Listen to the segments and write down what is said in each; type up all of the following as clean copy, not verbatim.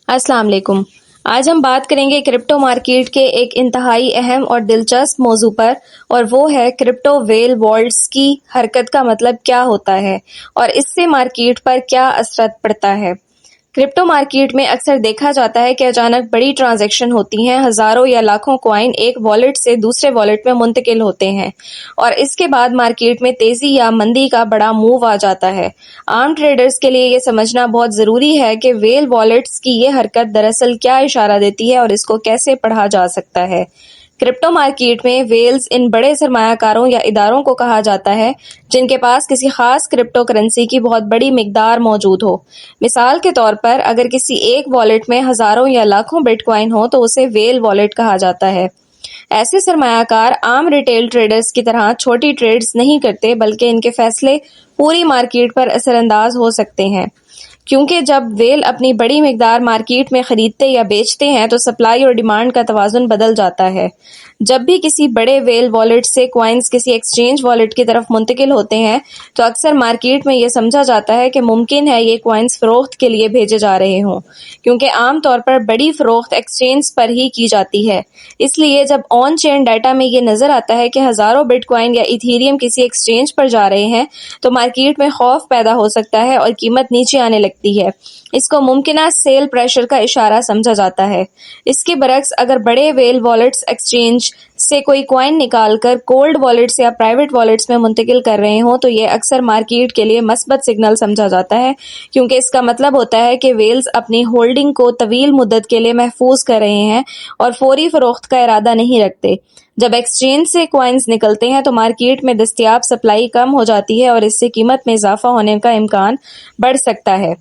السلام علیکم۔ آج ہم بات کریں گے کرپٹو مارکیٹ کے ایک انتہائی اہم اور دلچسپ موضوع پر، اور وہ ہے کرپٹو ویل والٹس کی حرکت کا مطلب کیا ہوتا ہے اور اس سے مارکیٹ پر کیا اثرات پڑتا ہے۔ کرپٹو مارکیٹ میں اکثر دیکھا جاتا ہے کہ اچانک بڑی ٹرانزیکشن ہوتی ہیں، ہزاروں یا لاکھوں کوائن ایک والیٹ سے دوسرے والیٹ میں منتقل ہوتے ہیں اور اس کے بعد مارکیٹ میں تیزی یا مندی کا بڑا موو آ جاتا ہے۔ عام ٹریڈرز کے لیے یہ سمجھنا بہت ضروری ہے کہ ویل والیٹس کی یہ حرکت دراصل کیا اشارہ دیتی ہے اور اس کو کیسے پڑھا جا سکتا ہے۔ کرپٹو مارکیٹ میں ویلز ان بڑے سرمایہ کاروں یا اداروں کو کہا جاتا ہے جن کے پاس کسی خاص کرپٹو کرنسی کی بہت بڑی مقدار موجود ہو۔ مثال کے طور پر اگر کسی ایک والیٹ میں ہزاروں یا لاکھوں بٹ کوائن ہو تو اسے ویل والیٹ کہا جاتا ہے۔ ایسے سرمایہ کار عام ریٹیل ٹریڈرز کی طرح چھوٹی ٹریڈز نہیں کرتے، بلکہ ان کے فیصلے پوری مارکیٹ پر اثر انداز ہو سکتے ہیں، کیونکہ جب ویل اپنی بڑی مقدار مارکیٹ میں خریدتے یا بیچتے ہیں تو سپلائی اور ڈیمانڈ کا توازن بدل جاتا ہے۔ جب بھی کسی بڑے ویل والیٹ سے کوائنز کسی ایکسچینج والیٹ کی طرف منتقل ہوتے ہیں تو اکثر مارکیٹ میں یہ سمجھا جاتا ہے کہ ممکن ہے یہ کوائنز فروخت کے لیے بھیجے جا رہے ہوں، کیونکہ عام طور پر بڑی فروخت ایکسچینج پر ہی کی جاتی ہے۔ اس لیے جب آن چین ڈیٹا میں یہ نظر آتا ہے کہ ہزاروں بٹ کوائن یا ایتھیریم کسی ایکسچینج پر جا رہے ہیں تو مارکیٹ میں خوف پیدا ہو سکتا ہے اور قیمت نیچے آنے لگتی ہے۔ اس کو ممکنہ سیل پریشر کا اشارہ سمجھا جاتا ہے۔ اس کے برعکس اگر بڑے ویل والیٹس ایکسچینج سے کوئی کوائن نکال کر کولڈ والیٹس یا پرائیویٹ والیٹس میں منتقل کر رہے ہوں تو یہ اکثر مارکیٹ کے لیے مثبت سگنل سمجھا جاتا ہے، کیونکہ اس کا مطلب ہوتا ہے کہ ویلز اپنی ہولڈنگ کو طویل مدت کے لیے محفوظ کر رہے ہیں اور فوری فروخت کا ارادہ نہیں رکھتے۔ جب ایکسچینج سے کوائنز نکلتے ہیں تو مارکیٹ میں دستیاب سپلائی کم ہو جاتی ہے اور اس سے قیمت میں اضافہ ہونے کا امکان بڑھ سکتا ہے۔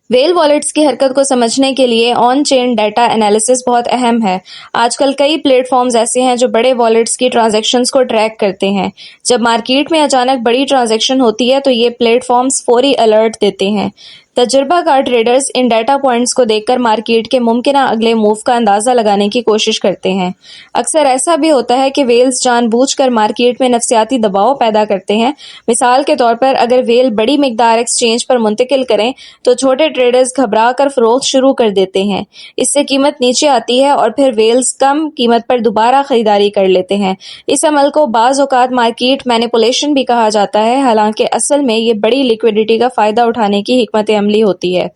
ویل والیٹس کی حرکت کو سمجھنے کے لیے آن چین ڈیٹا انالیسس بہت اہم ہے۔ آج کل کئی پلیٹ فارمز ایسے ہیں جو بڑے والیٹس کی ٹرانزیکشنز کو ٹریک کرتے ہیں۔ جب مارکیٹ میں اچانک بڑی ٹرانزیکشن ہوتی ہے تو یہ پلیٹ فارمز فوری الرٹ دیتے ہیں۔ تجربہ کار ٹریڈرز ان ڈیٹا پوائنٹس کو دیکھ کر مارکیٹ کے ممکنہ اگلے موو کا اندازہ لگانے کی کوشش کرتے ہیں۔ اکثر ایسا بھی ہوتا ہے کہ ویلز جان بوجھ کر مارکیٹ میں نفسیاتی دباؤ پیدا کرتے ہیں۔ مثال کے طور پر اگر ویل بڑی مقدار ایکسچینج پر منتقل کریں تو چھوٹے ٹریڈرز گھبرا کر فروخت شروع کر دیتے ہیں۔ اس سے قیمت نیچے آتی ہے اور پھر ویلز کم قیمت پر دوبارہ خریداری کر لیتے ہیں۔ اس عمل کو بعض اوقات مارکیٹ مینیپولیشن بھی کہا جاتا ہے، حالانکہ اصل میں یہ بڑی لیکوڈیٹی کا فائدہ اٹھانے کی حکمت عملی ہوتی ہے۔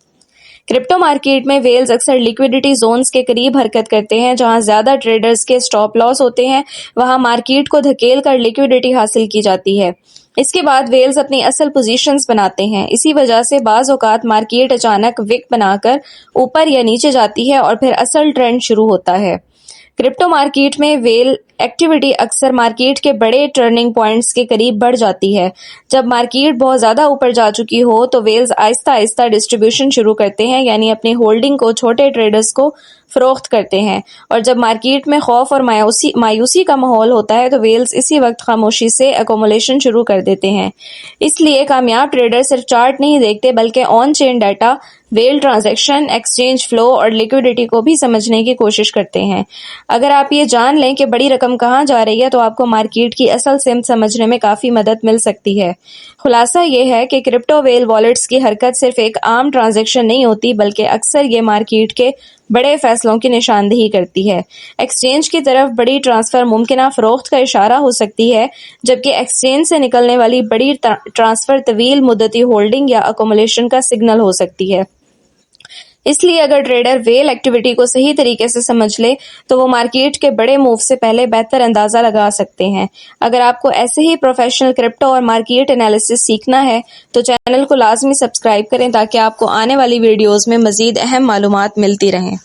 کرپٹو مارکیٹ میں ویلز اکثر لیکوڈیٹی زونز کے قریب حرکت کرتے ہیں، جہاں زیادہ ٹریڈرز کے سٹاپ لاس ہوتے ہیں۔ وہاں مارکیٹ کو دھکیل کر لیکوڈیٹی حاصل کی جاتی ہے۔ اس کے بعد ویلز اپنی اصل پوزیشنز بناتے ہیں۔ اسی وجہ سے بعض اوقات مارکیٹ اچانک وک بنا کر اوپر یا نیچے جاتی ہے اور پھر اصل ٹرینڈ شروع ہوتا ہے۔ کرپٹو مارکیٹ میں ویل ایکٹیویٹی اکثر مارکیٹ کے بڑے ٹرننگ پوائنٹس کے قریب بڑھ جاتی ہے۔ جب مارکیٹ بہت زیادہ اوپر جا چکی ہو تو ویلز آہستہ آہستہ ڈسٹریبیوشن شروع کرتے ہیں، یعنی اپنی ہولڈنگ کو چھوٹے ٹریڈرز کو فروخت کرتے ہیں، اور جب مارکیٹ میں خوف اور مایوسی کا ماحول ہوتا ہے تو ویلز اسی وقت خاموشی سے ایکومولیشن شروع کر دیتے ہیں۔ اس لیے کامیاب ٹریڈر صرف چارٹ نہیں دیکھتے بلکہ on chain data, whale transaction, exchange flow اور لیکوڈیٹی کو بھی سمجھنے کی کوشش کرتے ہیں۔ اگر آپ یہ جان لیں کہ بڑی رقم کہاں جا رہی ہے تو آپ کو مارکیٹ کی اصل سمت سمجھنے میں کافی مدد مل سکتی ہے۔ خلاصہ یہ ہے کہ کرپٹو ویل والیٹس کی حرکت صرف ایک عام ٹرانزیکشن نہیں ہوتی، بلکہ اکثر یہ مارکیٹ کے بڑے فیصلوں کی نشاندہی کرتی ہے۔ ایکسچینج کی طرف بڑی ٹرانسفر ممکنہ فروخت کا اشارہ ہو سکتی ہے، جبکہ ایکسچینج سے نکلنے والی بڑی ٹرانسفر طویل مدتی ہولڈنگ یا ایکومولیشن کا سگنل ہو سکتی ہے۔ اس لیے اگر ٹریڈر ویل ایکٹیویٹی کو صحیح طریقے سے سمجھ لے تو وہ مارکیٹ کے بڑے موو سے پہلے بہتر اندازہ لگا سکتے ہیں۔ اگر آپ کو ایسے ہی پروفیشنل کرپٹو اور مارکیٹ انالیسس سیکھنا ہے تو چینل کو لازمی سبسکرائب کریں تاکہ آپ کو آنے والی ویڈیوز میں مزید اہم معلومات ملتی رہیں۔